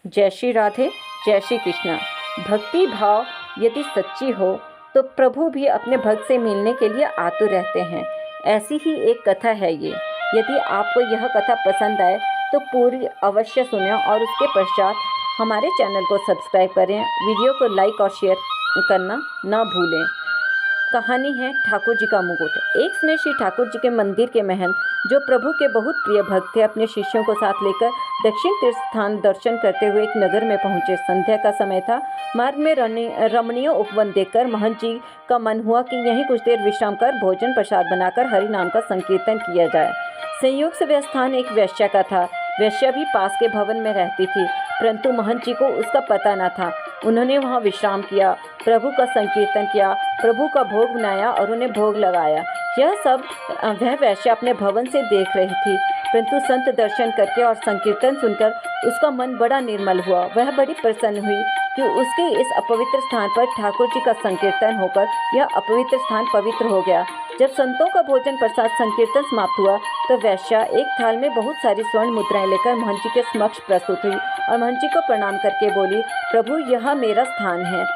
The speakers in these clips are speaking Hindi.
जय श्री राधे, जय श्री कृष्णा। भक्ति भाव यदि सच्ची हो तो प्रभु भी अपने भक्त से मिलने के लिए आतुर रहते हैं। ऐसी ही एक कथा है ये। यदि आपको यह कथा पसंद आए तो पूरी अवश्य सुनें और उसके पश्चात हमारे चैनल को सब्सक्राइब करें। वीडियो को लाइक और शेयर करना ना भूलें। कहानी है ठाकुर जी का मुकुट। एक समय श्री ठाकुर जी के मंदिर के महंत, जो प्रभु के बहुत प्रिय भक्त थे, अपने शिष्यों को साथ लेकर दक्षिण तीर्थ स्थान दर्शन करते हुए एक नगर में पहुंचे। संध्या का समय था। मार्ग में रमणीय उपवन देखकर महंत जी का मन हुआ कि यहीं कुछ देर विश्राम कर भोजन प्रसाद बनाकर हरि नाम का संकीर्तन किया जाए। संयोग से वह स्थान एक वेश्या का था। वेश्या भी पास के भवन में रहती थी, परंतु महंत जी को उसका पता न था। उन्होंने वहां विश्राम किया, प्रभु का संकीर्तन किया, प्रभु का भोग बनाया और उन्हें भोग लगाया। यह सब वह वेश्या अपने भवन से देख रही थी, परंतु संत दर्शन करके और संकीर्तन सुनकर उसका मन बड़ा निर्मल हुआ। वह बड़ी प्रसन्न हुई कि उसके इस अपवित्र स्थान पर ठाकुर जी का संकीर्तन होकर यह अपवित्र स्थान पवित्र हो गया। जब संतों का भोजन प्रसाद संकीर्तन समाप्त हुआ तो वेश्या एक थाल में बहुत सारी स्वर्ण मुद्राएं लेकर महंत जी के समक्ष प्रस्तुत हुई और महंत जी को प्रणाम करके बोली, प्रभु यह मेरा स्थान है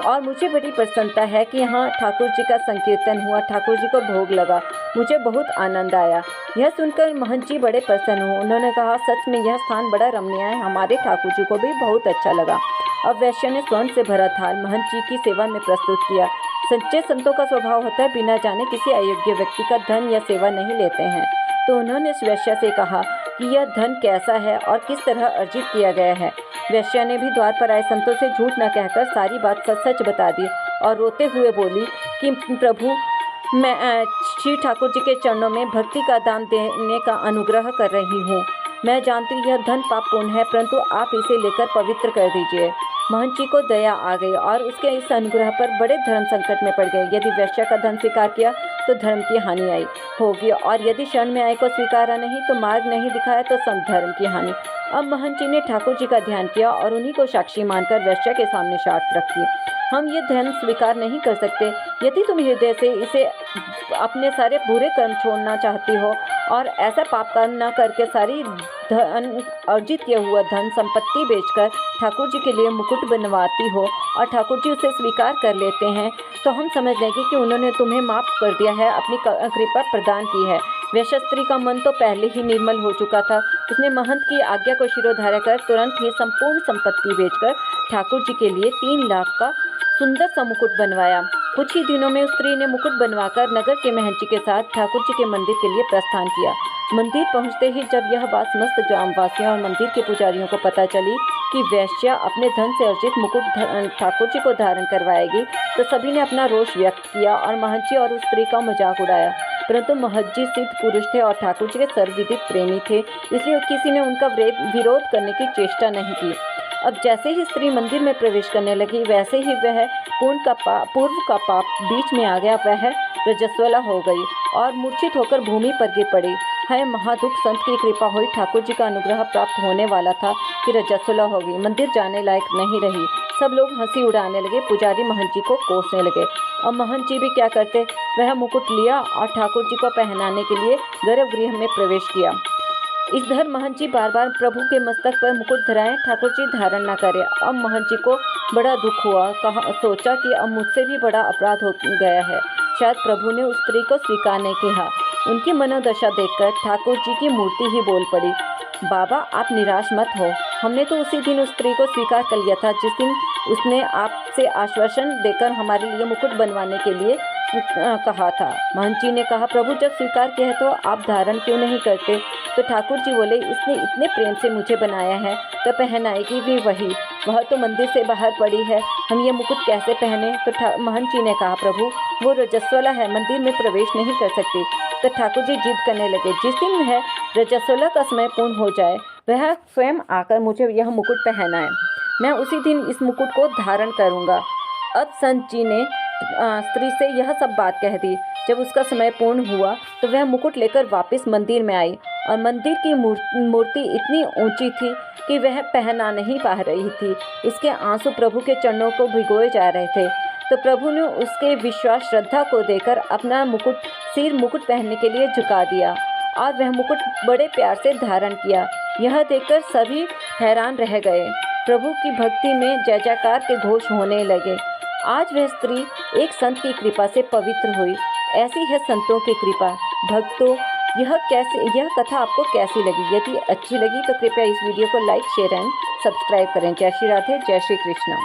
और मुझे बड़ी प्रसन्नता है कि यहाँ ठाकुर जी का संकीर्तन हुआ, ठाकुर जी को भोग लगा, मुझे बहुत आनंद आया। यह सुनकर महंत जी बड़े प्रसन्न हुए। उन्होंने कहा, सच में यह स्थान बड़ा रमणीय है, हमारे ठाकुर जी को भी बहुत अच्छा लगा। अब वैश्य ने स्वर्ण से भरा थाल महंत जी की सेवा में प्रस्तुत किया। सच्चे संतों का स्वभाव होता है बिना जाने किसी अयोग्य व्यक्ति का धन या सेवा नहीं लेते हैं। तो उन्होंने उस वैश्या से कहा कि यह धन कैसा है और किस तरह अर्जित किया गया है। वैश्या ने भी द्वार पर आए संतों से झूठ न कहकर सारी बात सच बता दी और रोते हुए बोली कि प्रभु, मैं श्री ठाकुर जी के चरणों में भक्ति का दान देने का अनुग्रह कर रही हूँ। मैं जानती हूँ यह धन पापपूर्ण है, परंतु आप इसे लेकर पवित्र कर दीजिए। महंत जी को दया आ गई और उसके इस अनुग्रह पर बड़े धर्म संकट में पड़ गए। यदि वैश्या का धन स्वीकार किया तो धर्म की हानि आई होगी और यदि शरण में आए को स्वीकारा नहीं तो मार्ग नहीं दिखाया तो धर्म की हानि। अब महंत जी ने ठाकुर जी का ध्यान किया और उन्हीं को साक्षी मानकर वैश्या के सामने शर्त रखी, हम ये धन स्वीकार नहीं कर सकते। यदि तुम हृदय से इसे अपने सारे बुरे कर्म छोड़ना चाहती हो और ऐसा पाप कर्म न करके सारी धन अर्जित किया हुआ धन संपत्ति बेचकर ठाकुर जी के लिए मुकुट बनवाती हो और ठाकुर जी उसे स्वीकार कर लेते हैं, तो हम समझ लेंगे कि उन्होंने तुम्हें माफ कर दिया है, अपनी कृपा प्रदान की है। वैश्य स्त्री का मन तो पहले ही निर्मल हो चुका था। उसने महंत की आज्ञा को शिरोधार्य कर तुरंत ही संपूर्ण संपत्ति बेचकर ठाकुर जी के लिए 3 लाख का सुंदर सा मुकुट बनवाया। कुछ ही दिनों में उस स्त्री ने मुकुट बनवाकर नगर के महंत जी के साथ ठाकुर जी के मंदिर के लिए प्रस्थान किया। मंदिर पहुंचते ही जब यह बात समस्त ग्रामवासियों और मंदिर के पुजारियों को पता चली कि वैश्या अपने धन से अर्जित मुकुट ठाकुर जी को धारण करवाएगी, तो सभी ने अपना रोष व्यक्त किया और महंत जी और उस स्त्री का मजाक उड़ाया। परंतु महंत जी सिद्ध पुरुष थे और ठाकुर जी के सर्वविदित प्रेमी थे, इसलिए किसी ने उनका विरोध करने की चेष्टा नहीं की। अब जैसे ही स्त्री मंदिर में प्रवेश करने लगी, वैसे ही वह पूर्व का पाप बीच में आ गया। वह रजस्वला हो गई और मूर्छित होकर भूमि पर गिर पड़ी। है महादुख, संत की कृपा हुई, ठाकुर जी का अनुग्रह प्राप्त होने वाला था कि रजस्वला हो गई, मंदिर जाने लायक नहीं रही। सब लोग हंसी उड़ाने लगे, पुजारी महंत जी को कोसने लगे। अब महंत जी भी क्या करते, वह मुकुट लिया और ठाकुर जी को पहनाने के लिए गर्भगृह में प्रवेश किया। इधर महंत जी बार बार प्रभु के मस्तक पर मुकुट धराएं, ठाकुर जी धारण न करें। अब महंत जी को बड़ा दुख हुआ। सोचा कि अब मुझसे भी बड़ा अपराध हो गया है। शायद प्रभु ने उस स्त्री को स्वीकार नहीं किया। उनकी मनोदशा देखकर ठाकुर जी की मूर्ति ही बोल पड़ी, बाबा आप निराश मत हो, हमने तो उसी दिन उस स्त्री को स्वीकार कर लिया था जिस दिन उसने आपसे आश्वासन देकर हमारे लिए मुकुट बनवाने के लिए कहा था। महंत जी ने कहा, प्रभु जब स्वीकार किया है तो आप धारण क्यों नहीं करते? तो ठाकुर जी बोले, इसने इतने प्रेम से मुझे बनाया है तो पहनाएगी भी वही, वह तो मंदिर से बाहर पड़ी है, हम ये मुकुट कैसे पहने? तो महंत जी ने कहा, प्रभु वो रजस्वला है, मंदिर में प्रवेश नहीं कर सकती। तो ठाकुर जी जिद करने लगे, जिस दिन वह रजस्वला का समय पूर्ण हो जाए वह स्वयं आकर मुझे यह मुकुट पहनाए, मैं उसी दिन इस मुकुट को धारण करूँगा। अब संत जी ने स्त्री से यह सब बात कह दी। जब उसका समय पूर्ण हुआ तो वह मुकुट लेकर वापस मंदिर में आई और मंदिर की मूर्ति इतनी ऊंची थी कि वह पहना नहीं पा रही थी। उसके आंसू प्रभु के चरणों को भिगोए जा रहे थे। तो प्रभु ने उसके विश्वास श्रद्धा को देकर अपना मुकुट पहनने के लिए झुका दिया और वह मुकुट बड़े प्यार से धारण किया। यह देखकर सभी हैरान रह गए। प्रभु की भक्ति में जय जयकार के घोष होने लगे। आज वह स्त्री एक संत की कृपा से पवित्र हुई। ऐसी है संतों की कृपा। भक्तों, यह कथा आपको कैसी लगी? यदि अच्छी लगी तो कृपया इस वीडियो को लाइक, शेयर एंड सब्सक्राइब करें। जय श्री राधे, जय श्री कृष्ण।